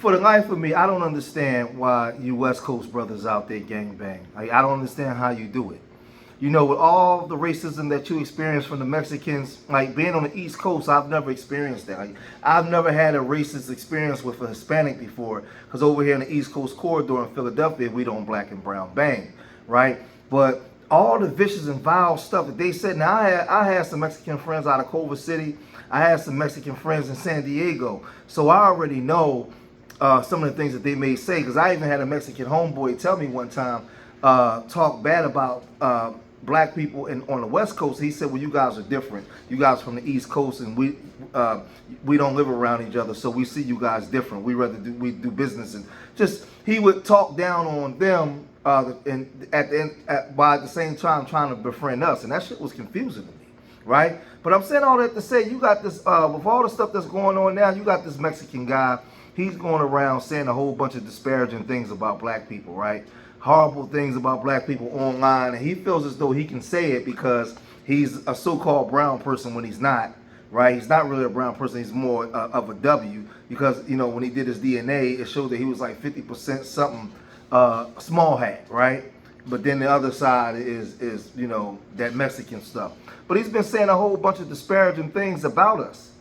for the life of me, I don't understand why you West Coast brothers out there gangbang. Like, I don't understand how you do it. You know, with all the racism that you experience from the Mexicans, like being on the East Coast, I've never experienced that. Like, I've never had a racist experience with a Hispanic before, because over here in the East Coast corridor in Philadelphia, we don't black and brown bang, right? But all the vicious and vile stuff that they said. Now, I had some Mexican friends out of Culver City. I had some Mexican friends in San Diego. So I already know some of the things that they may say, because I even had a Mexican homeboy tell me one time, talk bad about black people on the West Coast. He said, well, you guys are different. You guys from the East Coast, and we don't live around each other, so we see you guys different. We do business, and just he would talk down on them, and by the same time trying to befriend us, and that shit was confusing to me, right? But I'm saying all that to say, you got this with all the stuff that's going on now. You got this Mexican guy. He's going around saying a whole bunch of disparaging things about black people, right? Horrible things about black people online, and he feels as though he can say it because he's a so-called brown person when he's not, right? He's not really a brown person. He's more of a W, because, you know, when he did his DNA, it showed that he was like 50% something small hat, right? But then the other side is you know, that Mexican stuff. But he's been saying a whole bunch of disparaging things about us,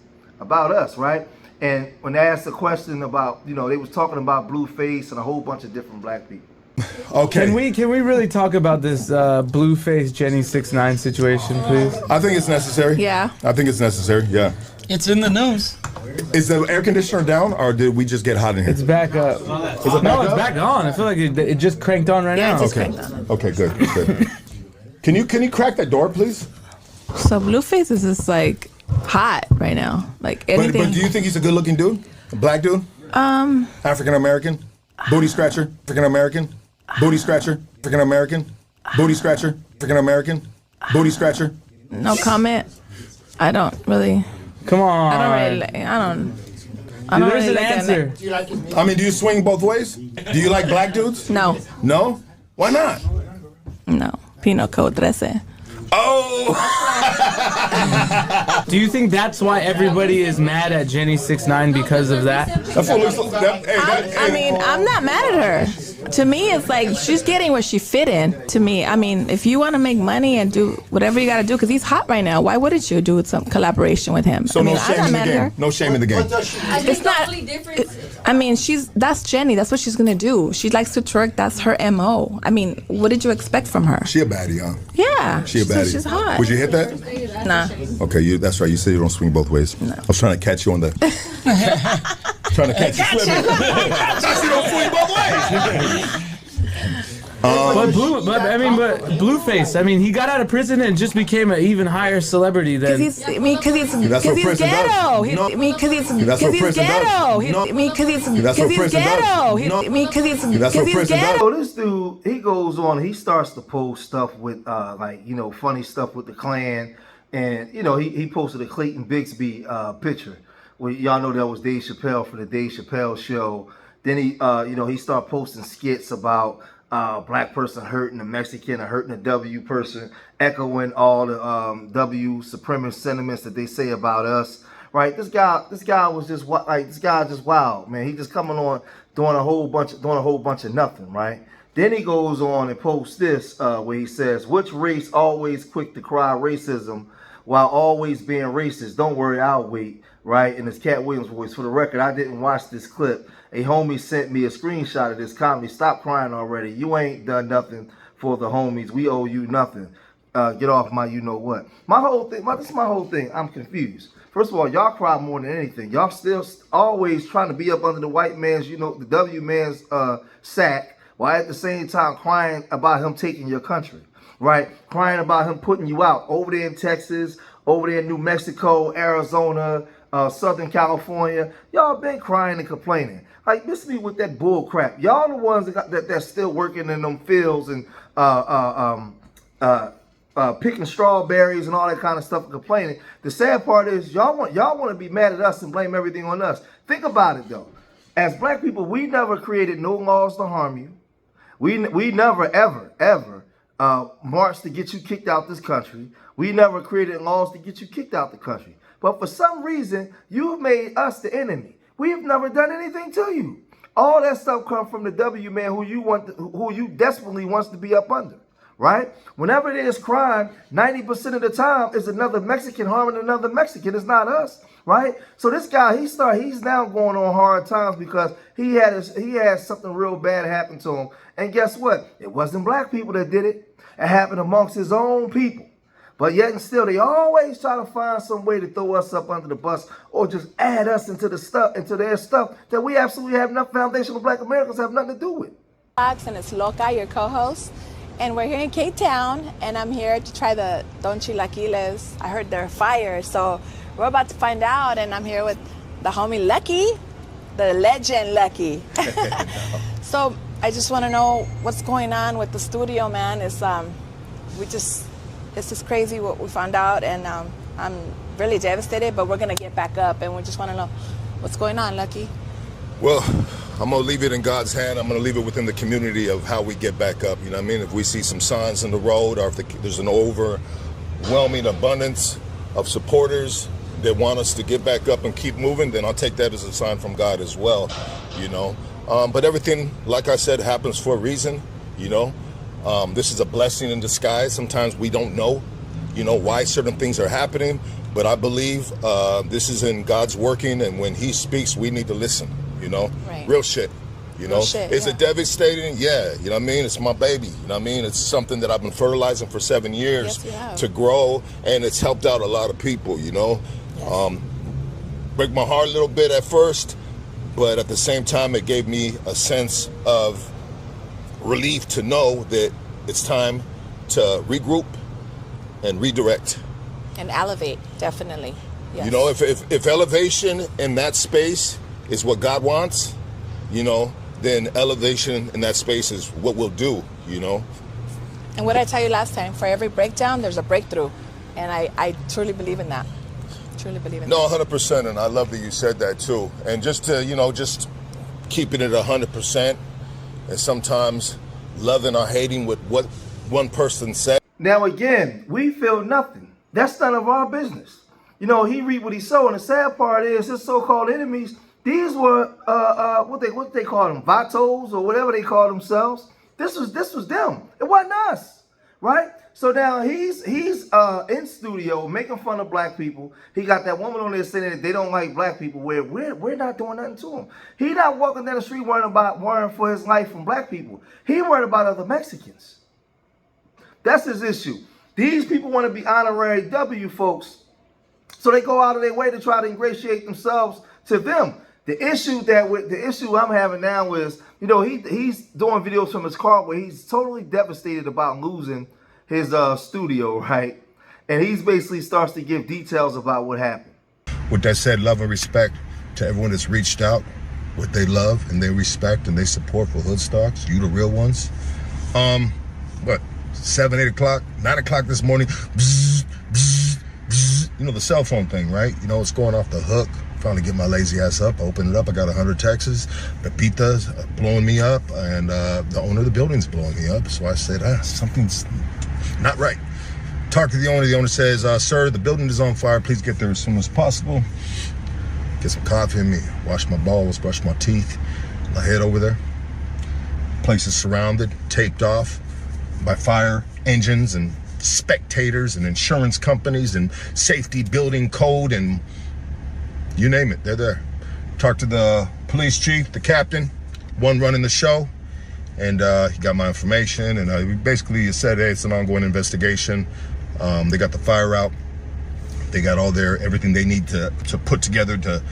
right? And when they asked the question about, you know, they was talking about Blueface and a whole bunch of different black people. Okay. Can we really talk about this Blueface Jenny 6ix9ine situation, please? I think it's necessary. Yeah. I think it's necessary. Yeah. It's in the news. Is the air conditioner down, or did we just get hot in here? It's back up. Is it No, back it's up? back on. I feel like it just cranked on right now. It just Okay. cranked on. Okay. Good. Can you crack that door, please? So Blueface is just like hot right now. Like But anything. do you think he's a good-looking dude? A black dude? African American? Booty scratcher? African American? Booty scratcher? African American? Booty scratcher? African American? Booty scratcher? No comment. I don't really. Come on. I don't really. I don't Dude, there's really an like that answer. I mean, do you swing both ways? Do you like black dudes? No. No? Why not? No. Pino Code 13. Oh! Do you think that's why everybody is mad at Jenny 6ix9ine because of that? I mean, I'm not mad at her. To me, it's like she's getting where she fit in. To me, I mean, if you want to make money and do whatever you got to do, because he's hot right now, why wouldn't you do some collaboration with him? So I mean, no shame in the game. No shame in the game. It's not. I mean, that's Jenny. That's what she's gonna do. She likes to twerk. That's her MO. I mean, what did you expect from her? She a baddie, huh? Yeah. She a baddie. She's hot. Would you hit that? Nah. Okay, that's right. You said you don't swing both ways. No. I was trying to catch you on the. trying to catch you slipping. That's you don't swing both ways. But Blueface. I mean, he got out of prison and just became an even higher celebrity than. Because he's That's what prison ghetto. does. No. Because he's That's what prison ghetto. does. No. Because he's That's what prison ghetto. does. No. Because That's what he's prison ghetto. So this dude, he goes on, he starts to post stuff with like, you know, funny stuff with the Klan. And, you know, he posted a Clayton Bigsby picture where y'all know that was Dave Chappelle for the Dave Chappelle show. Then he, you know, he started posting skits about black person hurting a Mexican or hurting a W person, echoing all the W supremacist sentiments that they say about us. Right? This guy was just just wild, man. He just coming on doing a whole bunch of nothing, right? Then he goes on and posts this where he says, "Which race always quick to cry racism while always being racist? Don't worry, I'll wait." Right? In his Cat Williams voice. For the record, I didn't watch this clip. A homie sent me a screenshot of this comedy. Stop crying already. You ain't done nothing for the homies. We owe you nothing. Get off my you know what. This is my whole thing. I'm confused. First of all, y'all cry more than anything. Y'all still always trying to be up under the white man's, you know, the W man's sack, while at the same time crying about him taking your country, right? Crying about him putting you out over there in Texas, over there in New Mexico, Arizona, Southern California. Y'all been crying and complaining. Like, miss me with that bull crap. Y'all the ones that's still working in them fields and picking strawberries and all that kind of stuff and complaining. The sad part is y'all want to be mad at us and blame everything on us. Think about it though. As black people, we never created no laws to harm you. We never ever marched to get you kicked out this country. We never created laws to get you kicked out the country. But for some reason, you've made us the enemy. We have never done anything to you. All that stuff comes from the W man who you desperately wants to be up under, right? Whenever there's crime, 90% of the time is another Mexican harming another Mexican. It's not us, right? So this guy, he's now going on hard times because he had something real bad happen to him. And guess what? It wasn't black people that did it. It happened amongst his own people. But yet and still, they always try to find some way to throw us up under the bus or just add us into their stuff that we absolutely have enough foundational black Americans have nothing to do with. And it's Loca, your co-host. And we're here in K-Town, and I'm here to try the Don Chilaquiles. I heard they're fire, so we're about to find out, and I'm here with the homie Lucky, the legend Lucky. So I just want to know what's going on with the studio, man. This is crazy what we found out, and I'm really devastated, but we're going to get back up, and we just want to know what's going on, Lucky. Well, I'm going to leave it in God's hand. I'm going to leave it within the community of how we get back up. You know what I mean? If we see some signs in the road, or if there's an overwhelming abundance of supporters that want us to get back up and keep moving, then I'll take that as a sign from God as well, you know. But everything, like I said, happens for a reason, you know. This is a blessing in disguise. Sometimes we don't know, you know, why certain things are happening. But I believe this is in God's working, and when He speaks, we need to listen, you know. Right. Real shit, you know. Is it devastating? Yeah, you know what I mean? It's my baby, you know what I mean? It's something that I've been fertilizing for 7 years to grow, and it's helped out a lot of people, you know. Yes. Break my heart a little bit at first, but at the same time, it gave me a sense of relief to know that it's time to regroup and redirect and elevate. Definitely, yes. You know, if elevation in that space is what God wants, you know, then elevation in that space is what we'll do, you know. And what I tell you last time, for every breakdown there's a breakthrough, and I truly believe in that. No, 100%, and I love that you said that too. And just to, you know, just keeping it 100%. And sometimes loving or hating with what one person said. Now again, we feel nothing. That's none of our business. You know, he read what he saw, and the sad part is his so-called enemies, these were what they call them, vatos or whatever they call themselves. This was them. It wasn't us, right? So now he's in studio making fun of black people. He got that woman on there saying that they don't like black people. Where we're not doing nothing to him. He not walking down the street worrying for his life from black people. He worried about other Mexicans. That's his issue. These people want to be honorary W folks, so they go out of their way to try to ingratiate themselves to them. The issue I'm having now is, you know, he's doing videos from his car where he's totally devastated about losing his studio, right? And he's basically starts to give details about what happened. With that said, love and respect to everyone that's reached out, what they love and they respect and they support for Hoodstocks. You the real ones. 7, 8 o'clock, 9 o'clock this morning, bzz, bzz, bzz. You know, the cell phone thing, right? You know, it's going off the hook. Finally get my lazy ass up, open it up. I got 100 texts. Pepita's blowing me up, and the owner of the building's blowing me up. So I said, something's not right. Talk to the owner. The owner says, sir, the building is on fire. Please get there as soon as possible. Get some coffee in me, wash my balls, brush my teeth. I head over there. Place is surrounded, taped off by fire engines and spectators and insurance companies and safety building code and you name it, they're there. Talked to the police chief, the captain, one running the show, and he got my information, and he basically said, hey, it's an ongoing investigation. They got the fire out. They got everything they need to put together to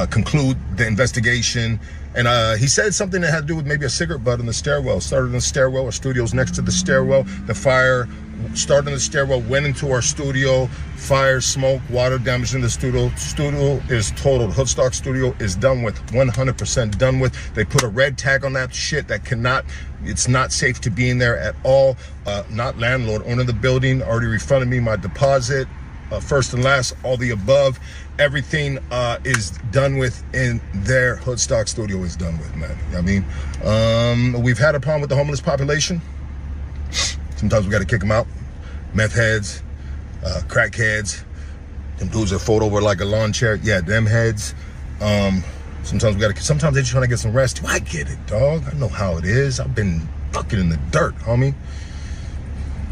conclude the investigation. And he said something that had to do with maybe a cigarette butt in the stairwell. Started in the stairwell, our studio's next to the stairwell. The fire started in the stairwell, went into our studio. Fire, smoke, water damage in the studio. Studio is totaled. Hoodstock studio is done with, 100% done with. They put a red tag on that shit that it's not safe to be in there at all. Not landlord, owner of the building already refunded me my deposit. First and last, all the above. Everything is done with in their Hoodstock studio is done with, man. You know what I mean? We've had a problem with the homeless population. Sometimes we got to kick them out. Meth heads, crack heads, them dudes that fold over like a lawn chair. Yeah, them heads. Sometimes sometimes they just trying to get some rest. I get it, dog. I know how it is. I've been fucking in the dirt, homie.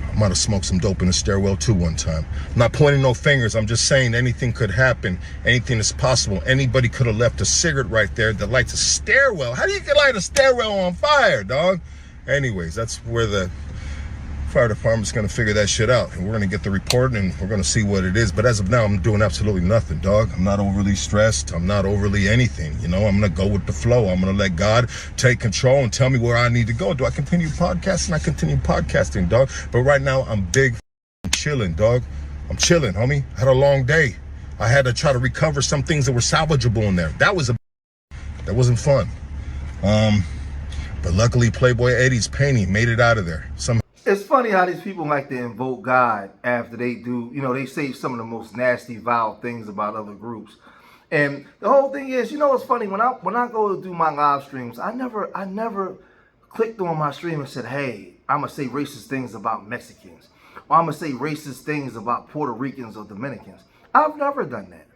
I might have smoked some dope in the stairwell too one time. I'm not pointing no fingers. I'm just saying anything could happen. Anything is possible. Anybody could have left a cigarette right there that lights a stairwell. How do you light a stairwell on fire, dog? Anyways, that's where the fire department's gonna figure that shit out, and we're gonna get the report and we're gonna see what it is. But as of now, I'm doing absolutely nothing, dog. I'm not overly stressed. I'm not overly anything. You know, I'm gonna go with the flow. I'm gonna let God take control and tell me where I need to go. Do I continue podcasting? I continue podcasting, dog. But right now, I'm big chilling, dog. I'm chilling, homie. I had a long day. I had to try to recover some things that were salvageable in there. That wasn't fun. But luckily, Playboy Eddie's painting made it out of there. It's funny how these people like to invoke God after they do, you know, they say some of the most nasty, vile things about other groups. And the whole thing is, you know what's funny? When I go to do my live streams, I never clicked on my stream and said, hey, I'm going to say racist things about Mexicans. Or I'm going to say racist things about Puerto Ricans or Dominicans. I've never done that.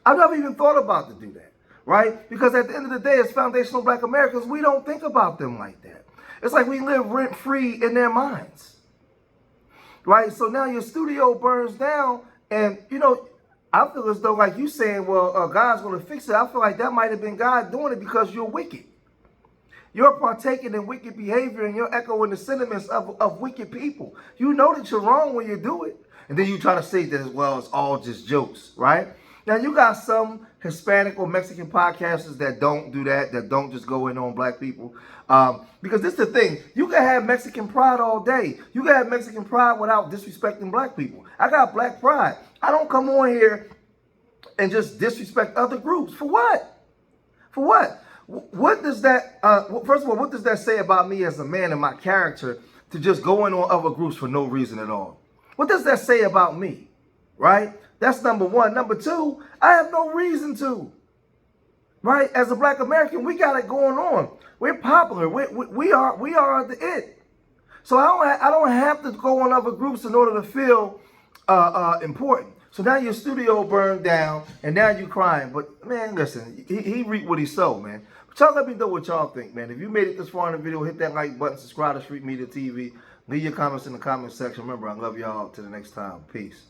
I've never even thought about to do that, right? Because at the end of the day, as foundational Black Americans, we don't think about them like that. It's like we live rent-free in their minds, right? So now your studio burns down, and, you know, I feel as though, like you saying, well, God's going to fix it. I feel like that might have been God doing it because you're wicked. You're partaking in wicked behavior, and you're echoing the sentiments of wicked people. You know that you're wrong when you do it. And then you try to say that, well, it's all just jokes, right? Now, you got some Hispanic or Mexican podcasters that don't do that, that don't just go in on black people. Because this is the thing. You can have Mexican pride all day. You can have Mexican pride without disrespecting black people. I got black pride. I don't come on here and just disrespect other groups. For what? For what? What does that, first of all, what does that say about me as a man and my character to just go in on other groups for no reason at all? What does that say about me? Right? That's number one. Number two, I have no reason to. Right? As a Black American, we got it going on. We're popular. We are the it. So I don't have to go on other groups in order to feel important. So now your studio burned down, and now you crying. But man, listen, he reaped what he sowed, man. But y'all let me know what y'all think, man. If you made it this far in the video, hit that like button, subscribe to Street Media TV. Leave your comments in the comment section. Remember, I love y'all. Till the next time. Peace.